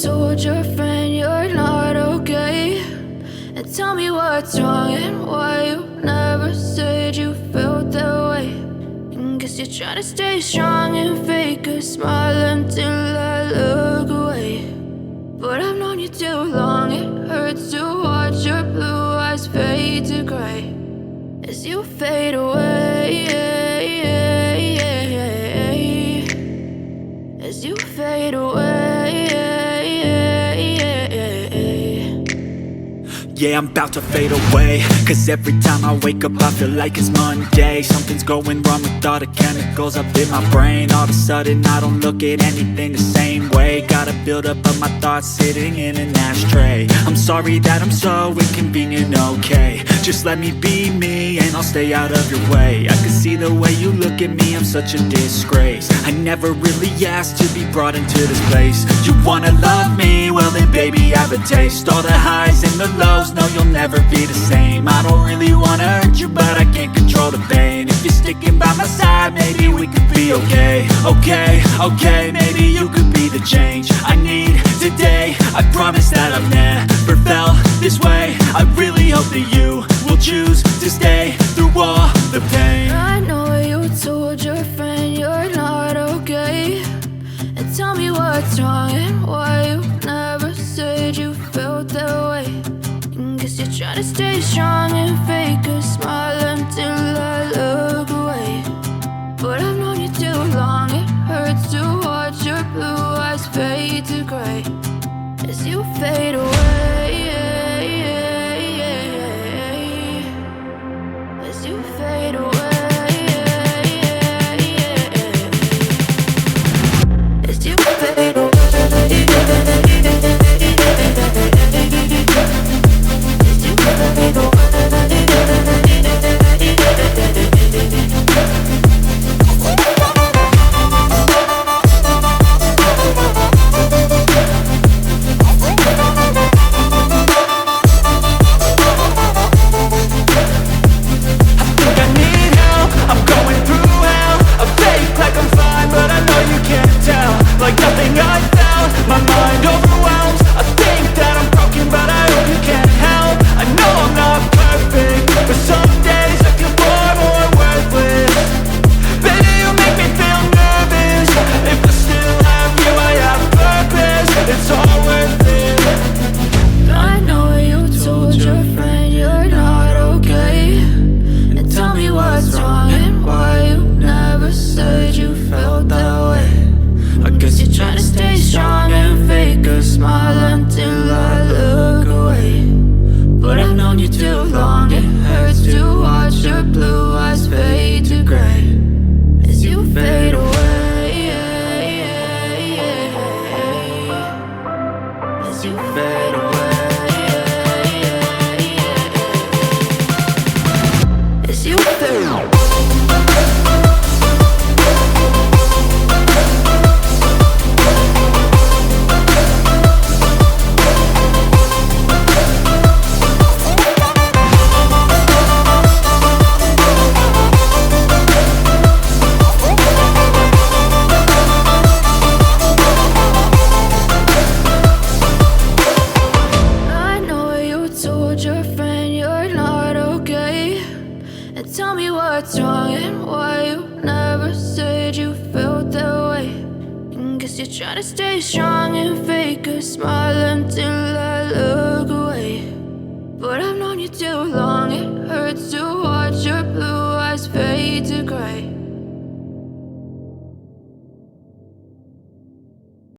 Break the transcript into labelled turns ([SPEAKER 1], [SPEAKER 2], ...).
[SPEAKER 1] told your friend you're not okay, and tell me what's wrong and why you never said you felt that way. And guess you're trying to stay strong and fake a smile until I look away. But I've known you too long, it hurts to watch your blue eyes fade to gray as you fade away, as you fade away.
[SPEAKER 2] Yeah, I'm about to fade away, cause every time I wake up I feel like it's Monday. Something's going wrong with all the chemicals up in my brain. All of a sudden I don't look at anything the same way. Gotta build up of my thoughts sitting in an ashtray. I'm sorry that I'm so inconvenient, okay. Just let me be me and I'll stay out of your way. I can see the way you look at me, I'm such a disgrace. I never really asked to be brought into this place. You wanna love me? Well then baby I have a taste. All the highs and the lows, no you'll never be the same. I don't really wanna hurt you but I can't control the pain. If you're sticking by my side maybe we could be okay. Okay, maybe you could be the change I need today. I promise that I've never felt this way. I really hope that you will choose to stay through all the pain.
[SPEAKER 1] I know you told your friend you're not okay, and tell me what's wrong and why you never said you felt that way. And guess you're trying to stay strong and fake a smile until I look away. But I've known you too long, it hurts to watch your blue eyes fade to gray as you fade away, as you fade away, as you fade away.
[SPEAKER 2] Like nothing I felt, my mind overwhelms. I think that I'm broken, but I hope you can't help. I know I'm not perfect, but some days I feel far more worthless. Baby, you make me feel nervous. If I still have you, I have purpose. It's all worth it.
[SPEAKER 1] I know you told your friend you're not okay, and tell me what's wrong and why you never said you felt that way. I guess you're trying to stay strong and fake a smile until I look away. But I've known you too long, it hurts to watch your blue eyes fade to gray as you fade away, as you fade away, as you fade away. Tell me what's wrong and why you never said you felt that way. And guess you're trying to stay strong and fake a smile until I look